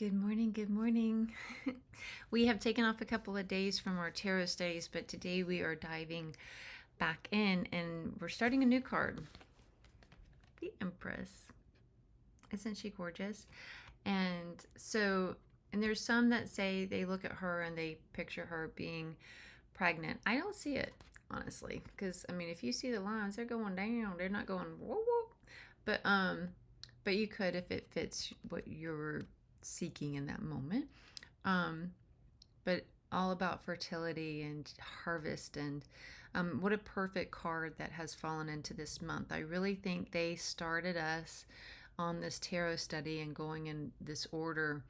Good morning, good morning. We have taken off a couple of days from our tarot studies, but today we are diving back in and we're starting a new card. The Empress. Isn't she gorgeous? And there's some that say they look at her and they picture her being pregnant. I don't see it, honestly, because I mean, if you see the lines, they're going down. They're not going whoa whoa. But you could if it fits what you're seeking in that moment. Um, but all about fertility and harvest and what a perfect card that has fallen into this month. I really think they started us on this tarot study and going in this order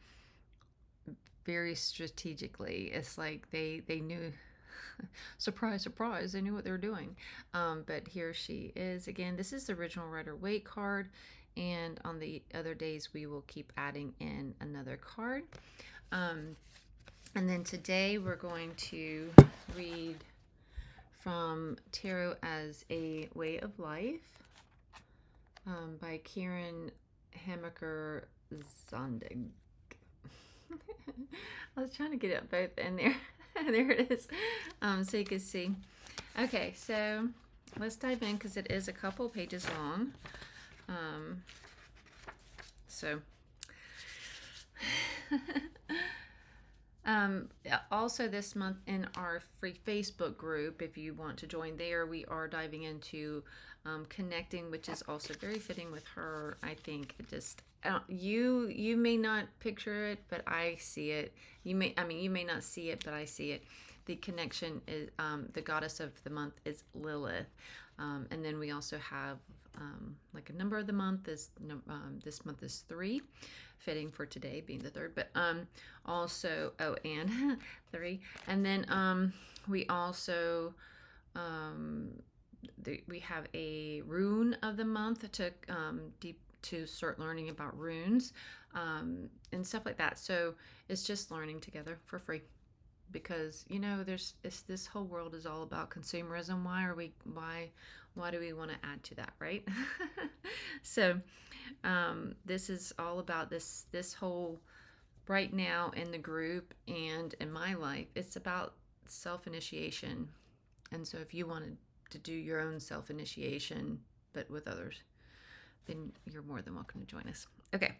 very strategically. It's like they knew, surprise, surprise, they knew what they were doing. But here she is again. This is the original Rider Waite card, and on the other days we will keep adding in another card. And then today we're going to read from Tarot as a Way of Life by Karen Hamaker Zondig. I was trying to get it both in there. There it is, so you can see. Okay, so let's dive in because it is a couple pages long. Also this month in our free Facebook group, if you want to join there, we are diving into connecting, which is also very fitting with her. I think it just you may not picture it, but I see it. You may not see it, but I see it. The connection is the goddess of the month is Lilith, and then we also have like a number of the month is this month is 3, fitting for today being the 3rd, but also and 3, and then we also we have a rune of the month to start learning about runes and stuff like that. So it's just learning together for free, because this whole world is all about consumerism. Why do we want to add to that, right? So this is all about this whole, right now in the group and in my life, it's about self-initiation. And so if you wanted to do your own self-initiation but with others, then you're more than welcome to join us. Okay.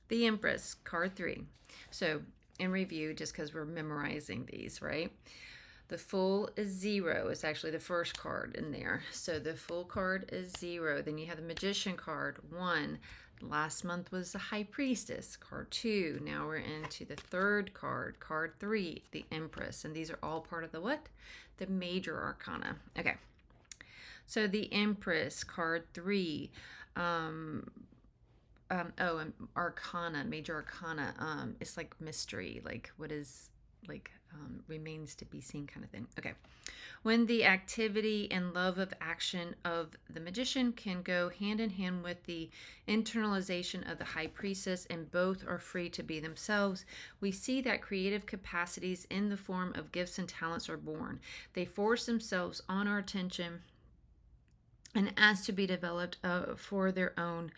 The Empress, card 3. So in review, just because we're memorizing these, right? The Fool is 0. It's actually the first card in there. So the Fool card is 0. Then you have the Magician card, 1. Last month was the High Priestess, card 2. Now we're into the 3rd card, card 3, the Empress. And these are all part of the what? The Major Arcana. Okay. So the Empress, card 3. And Arcana, Major Arcana. It's like mystery, like what is, like remains to be seen kind of thing. Okay. When the activity and love of action of the Magician can go hand in hand with the internalization of the High Priestess, and both are free to be themselves, we see that creative capacities in the form of gifts and talents are born. They force themselves on our attention and ask to be developed for their own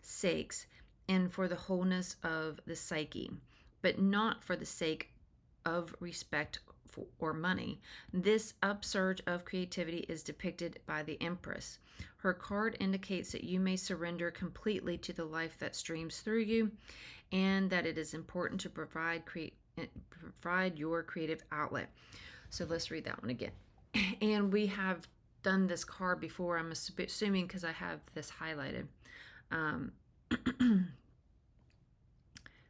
sakes and for the wholeness of the psyche, but not for the sake of respect or money. This upsurge of creativity is depicted by the Empress. Her card indicates that you may surrender completely to the life that streams through you, and that it is important to provide your creative outlet. So let's read that one again. And we have done this card before, I'm assuming, because I have this highlighted.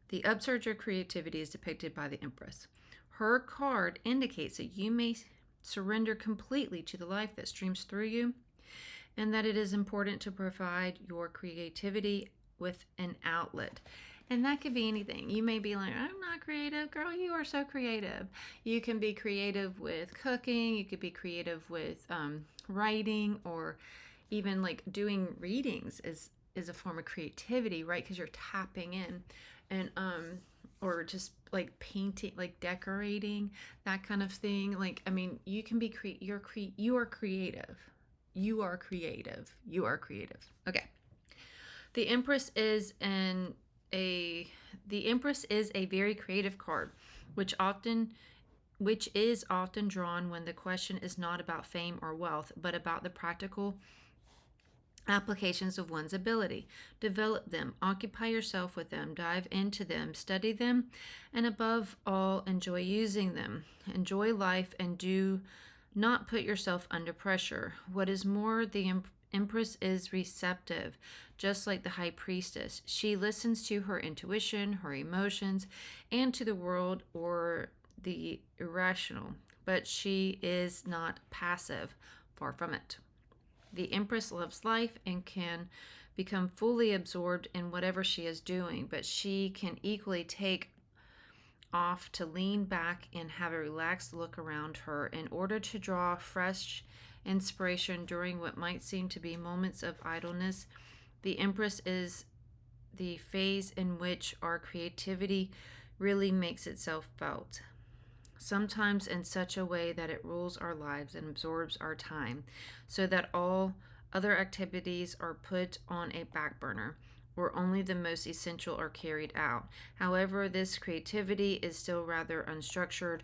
The upsurge of creativity is depicted by the Empress. Her card indicates that you may surrender completely to the life that streams through you, and that it is important to provide your creativity with an outlet. And that could be anything. You may be like, I'm not creative. Girl, you are so creative. You can be creative with cooking. You could be creative with writing, or even like doing readings is a form of creativity, right? Because you're tapping in. And or just like painting, like decorating, that kind of thing. Like, I mean, you can be you are creative. You are creative. Okay. The Empress is the Empress is a very creative card, which is often drawn when the question is not about fame or wealth, but about the practical applications of one's ability. Develop them, occupy yourself with them, dive into them, study them, and above all, enjoy using them. Enjoy life and do not put yourself under pressure. What is more, the Empress is receptive, just like the High Priestess. She listens to her intuition, her emotions, and to the world or the irrational, but she is not passive, far from it. The Empress loves life and can become fully absorbed in whatever she is doing, but she can equally take off to lean back and have a relaxed look around her in order to draw fresh inspiration during what might seem to be moments of idleness. The Empress is the phase in which our creativity really makes itself felt, sometimes in such a way that it rules our lives and absorbs our time, so that all other activities are put on a back burner, or only the most essential are carried out. However, this creativity is still rather unstructured,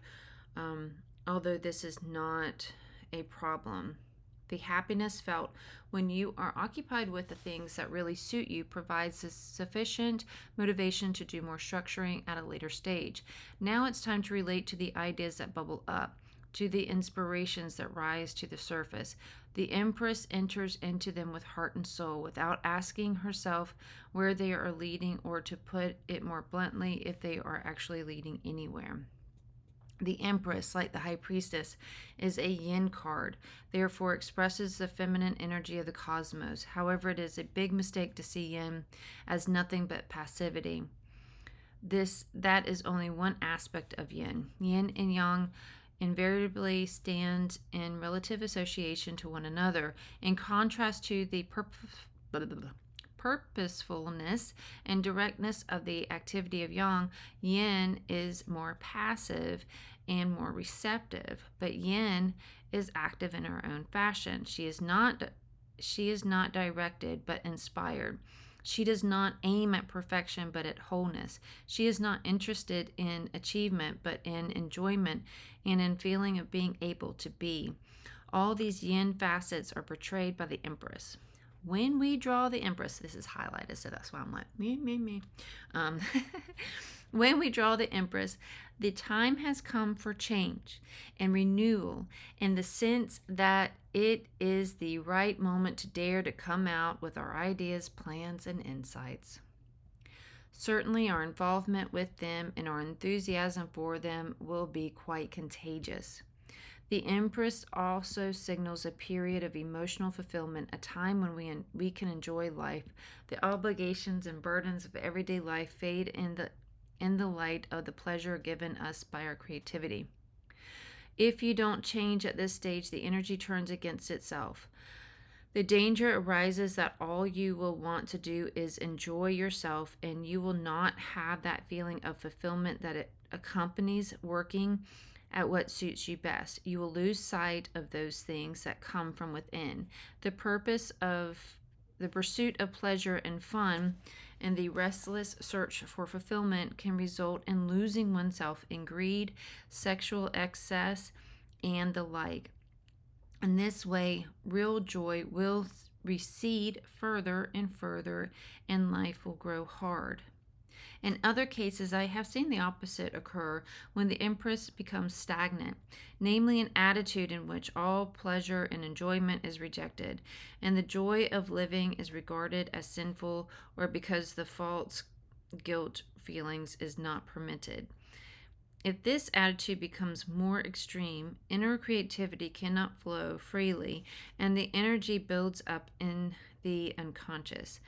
although this is not a problem. The happiness felt when you are occupied with the things that really suit you provides a sufficient motivation to do more structuring at a later stage. Now it's time to relate to the ideas that bubble up, to the inspirations that rise to the surface. The Empress enters into them with heart and soul without asking herself where they are leading, or to put it more bluntly, if they are actually leading anywhere. The Empress, like the High Priestess, is a yin card, therefore expresses the feminine energy of the cosmos. However, it is a big mistake to see yin as nothing but passivity. That is only one aspect of yin. Yin and yang invariably stand in relative association to one another, in contrast to the purposefulness and directness of the activity of yang. Yin is more passive and more receptive, but yin is active in her own fashion. She is not directed but inspired. She does not aim at perfection but at wholeness. She is not interested in achievement but in enjoyment and in feeling of being able to be. All these yin facets are portrayed by the Empress. When we draw the Empress, this is highlighted, so that's why I'm like, me. When we draw the Empress, the time has come for change and renewal, in the sense that it is the right moment to dare to come out with our ideas, plans, and insights. Certainly, our involvement with them and our enthusiasm for them will be quite contagious. The Empress also signals a period of emotional fulfillment, a time when we can enjoy life. The obligations and burdens of everyday life fade in the light of the pleasure given us by our creativity. If you don't change at this stage, the energy turns against itself. The danger arises that all you will want to do is enjoy yourself, and you will not have that feeling of fulfillment that it accompanies working at what suits you best. You will lose sight of those things that come from within. The pursuit of pleasure and fun and the restless search for fulfillment can result in losing oneself in greed, sexual excess, and the like. In this way, real joy will recede further and further, and life will grow hard. In other cases, I have seen the opposite occur when the Empress becomes stagnant, namely an attitude in which all pleasure and enjoyment is rejected, and the joy of living is regarded as sinful, or because the false guilt feelings is not permitted. If this attitude becomes more extreme, inner creativity cannot flow freely, and the energy builds up in the unconscious.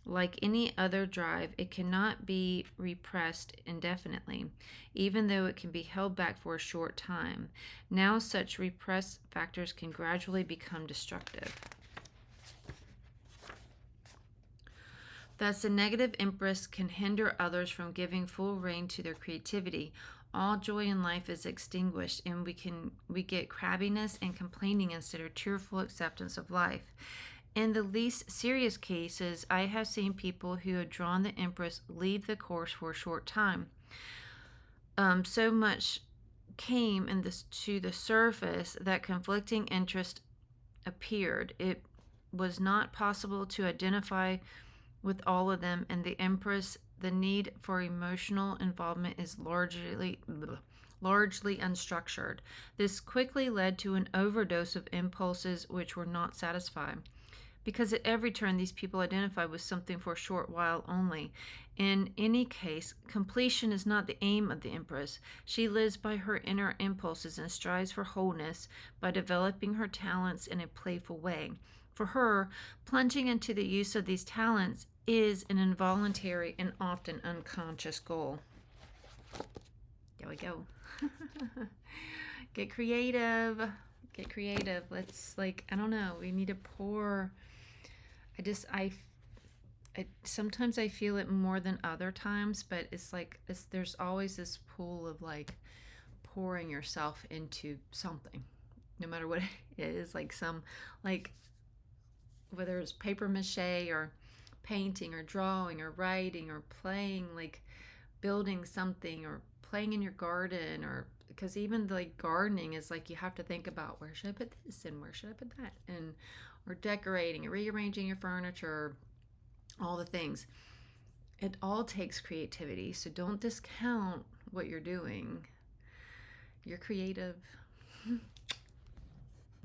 Like any other drive, it cannot be repressed indefinitely, even though it can be held back for a short time. Now, such repressed factors can gradually become destructive. Thus, the negative Empress can hinder others from giving full rein to their creativity. All joy in life is extinguished, and we get crabbiness and complaining instead of cheerful acceptance of life. In the least serious cases, I have seen people who had drawn the Empress leave the course for a short time. So much came to the surface that conflicting interest appeared. It was not possible to identify with all of them, and the Empress, the need for emotional involvement is largely unstructured. This quickly led to an overdose of impulses which were not satisfied. Because at every turn, these people identify with something for a short while only. In any case, completion is not the aim of the Empress. She lives by her inner impulses and strives for wholeness by developing her talents in a playful way. For her, plunging into the use of these talents is an involuntary and often unconscious goal. There we go. Get creative. Get creative. Let's, I don't know, we need to pour. Sometimes I feel it more than other times, but there's always this pool of pouring yourself into something, no matter what it is, whether it's paper mache or painting or drawing or writing or playing, building something or playing in your garden, or because even gardening is you have to think about, where should I put this and where should I put that, and or decorating or rearranging your furniture, all the things. It all takes creativity, so don't discount what you're doing. You're creative.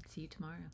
See you tomorrow.